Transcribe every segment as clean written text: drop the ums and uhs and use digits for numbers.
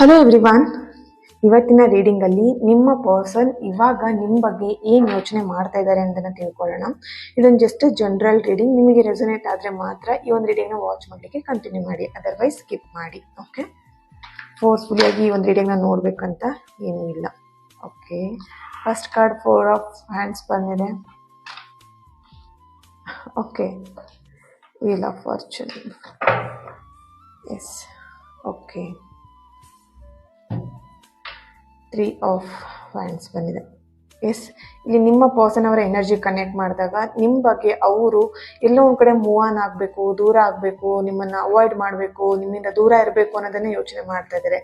Hello everyone, ಇವತ್ತಿನ ರೀಡಿಂಗಲ್ಲಿ ನಿಮ್ಮ person ಇವಾಗ ನಿಮ್ಮ ಬಗ್ಗೆ ಏನು ಯೋಚನೆ ಮಾಡ್ತಾ ಇದ್ದಾರೆ ಅಂತ ತಿಳ್ಕೊಳ್ಳೋಣ. ಇದೊಂದು ಜಸ್ಟ್ ಜನರಲ್ ರೀಡಿಂಗ್. ನಿಮಗೆ ರೆಸೊನೇಟ್ ಆದರೆ ಮಾತ್ರ ಈ ಒಂದು ರೀಡಿಂಗ್ನ ವಾಚ್ ಮಾಡಲಿಕ್ಕೆ ಕಂಟಿನ್ಯೂ ಮಾಡಿ, ಅದರ್ವೈಸ್ ಸ್ಕಿಪ್ ಮಾಡಿ. ಓಕೆ, ಫೋರ್ಸ್ಫುಲಿಯಾಗಿ ಈ ಒಂದು ರೀಡಿಂಗ್ನ ನೋಡಬೇಕಂತ ಏನೂ ಇಲ್ಲ. Okay, first card 4 of wands ಬಂದಿದೆ. Okay, wheel of fortune. Yes, okay, 3 of wands ಬಂದಿದೆ. ಎಸ್, ಇಲ್ಲಿ ನಿಮ್ಮ ಪರ್ಸನ್ ಅವರ ಎನರ್ಜಿ ಕನೆಕ್ಟ್ ಮಾಡಿದಾಗ ನಿಮ್ಮ ಬಗ್ಗೆ ಅವರು ಎಲ್ಲೋ ಒಂದು ಕಡೆ ಮೂವ್ ಆನ್ ಆಗಬೇಕು, ದೂರ ಆಗಬೇಕು, ನಿಮ್ಮನ್ನು ಅವಾಯ್ಡ್ ಮಾಡಬೇಕು, ನಿಮ್ಮಿಂದ ದೂರ ಇರಬೇಕು ಅನ್ನೋದನ್ನೇ ಯೋಚನೆ ಮಾಡ್ತಾ ಇದ್ದಾರೆ.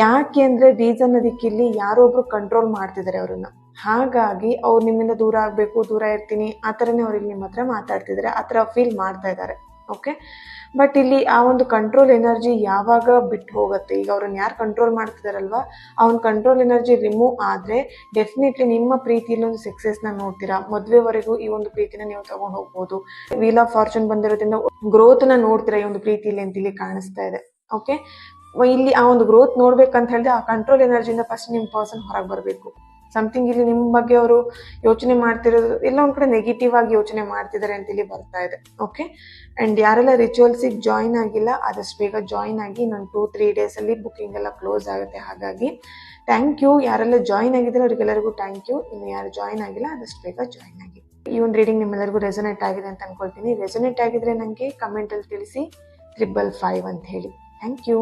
ಯಾಕೆ ಅಂದರೆ ರೀಸನ್ ಅದಕ್ಕೆ ಇಲ್ಲಿ ಯಾರೋ ಒಬ್ರು ಕಂಟ್ರೋಲ್ ಮಾಡ್ತಿದ್ದಾರೆ ಅವ್ರನ್ನ. ಹಾಗಾಗಿ ಅವ್ರು ನಿಮ್ಮಿಂದ ದೂರ ಆಗಬೇಕು, ದೂರ ಇರ್ತೀನಿ ಆ ಥರನೇ ಅವ್ರು ಇಲ್ಲಿ ನಿಮ್ಮ ಹತ್ರ ಮಾತಾಡ್ತಿದ್ದಾರೆ, ಆ ಥರ ಫೀಲ್ ಮಾಡ್ತಾ ಇದ್ದಾರೆ. ಓಕೆ, ಬಟ್ ಇಲ್ಲಿ ಆ ಒಂದು ಕಂಟ್ರೋಲ್ ಎನರ್ಜಿ ಯಾವಾಗ ಬಿಟ್ಟು ಹೋಗುತ್ತೆ, ಈಗ ಅವ್ರನ್ನ ಯಾರು ಕಂಟ್ರೋಲ್ ಮಾಡ್ತಿದಾರಲ್ವಾ ಆ ಒಂದು ಕಂಟ್ರೋಲ್ ಎನರ್ಜಿ ರಿಮೂವ್ ಆದರೆ ಡೆಫಿನೆಟ್ಲಿ ನಿಮ್ಮ ಪ್ರೀತಿಯಲ್ಲಿ ಒಂದು ಸಕ್ಸಸ್ನ ನೋಡ್ತೀರಾ. ಮದುವೆವರೆಗೂ ಈ ಒಂದು ಪ್ರೀತಿನ ನೀವು ತಗೊಂಡು ಹೋಗ್ಬೋದು. ವೀಲ್ ಆಫ್ ಫಾರ್ಚೂನ್ ಬಂದಿರೋದ್ರಿಂದ ಗ್ರೋತ್ನ ನೋಡ್ತೀರಾ ಈ ಒಂದು ಪ್ರೀತಿಯಲ್ಲಿ ಅಂತ ಇಲ್ಲಿ ಕಾಣಿಸ್ತಾ ಇದೆ. ಓಕೆ, ಇಲ್ಲಿ ಆ ಒಂದು ಗ್ರೋತ್ ನೋಡ್ಬೇಕಂತ ಹೇಳಿದ್ರೆ ಆ ಕಂಟ್ರೋಲ್ ಎನರ್ಜಿಯಿಂದ ಫಸ್ಟ್ ನಿಮ್ಮ ಪರ್ಸನ್ ಹೊರಗೆ ಬರಬೇಕು. ಸಮಥಿಂಗ್ ಇಲ್ಲಿ ನಿಮ್ಮ ಬಗ್ಗೆ ಅವರು ಯೋಚನೆ ಮಾಡ್ತಿರೋದು ಎಲ್ಲ ಒಂದು ಕಡೆ ನೆಗೆಟಿವ್ ಆಗಿ ಯೋಚನೆ ಮಾಡ್ತಿದ್ದಾರೆ ಅಂತ ಇಲ್ಲಿ ಬರ್ತಾ ಇದೆ. ಓಕೆ, ಆ್ಯಂಡ್ ಯಾರೆಲ್ಲ ರಿಚುವಲ್ಸಿಗೆ ಜಾಯಿನ್ ಆಗಿಲ್ಲ ಆದಷ್ಟು ಬೇಗ ಜಾಯಿನ್ ಆಗಿ. ನಾನು 2-3 ಡೇಸಲ್ಲಿ ಬುಕ್ಕಿಂಗ್ ಎಲ್ಲ ಕ್ಲೋಸ್ ಆಗುತ್ತೆ. ಹಾಗಾಗಿ ಥ್ಯಾಂಕ್ ಯು, ಯಾರೆಲ್ಲ ಜಾಯಿನ್ ಆಗಿದ್ದಾರೆ ಅವರಿಗೆಲ್ಲರಿಗೂ ಥ್ಯಾಂಕ್ ಯು. ಇನ್ನು ಯಾರು ಜಾಯಿನ್ ಆಗಿಲ್ಲ ಆದಷ್ಟು ಬೇಗ ಜಾಯಿನ್ ಆಗಿ. ಈ ಒಂದು ರೀಡಿಂಗ್ ನಿಮ್ಮೆಲ್ಲರಿಗೂ ರೆಸೊನೇಟ್ ಆಗಿದೆ ಅಂತ ಅನ್ಕೊಳ್ತೀನಿ. ರೆಸೊನೇಟ್ ಆಗಿದ್ರೆ ನನಗೆ ಕಮೆಂಟಲ್ಲಿ ತಿಳಿಸಿ 555 ಅಂತ ಹೇಳಿ. Thank you.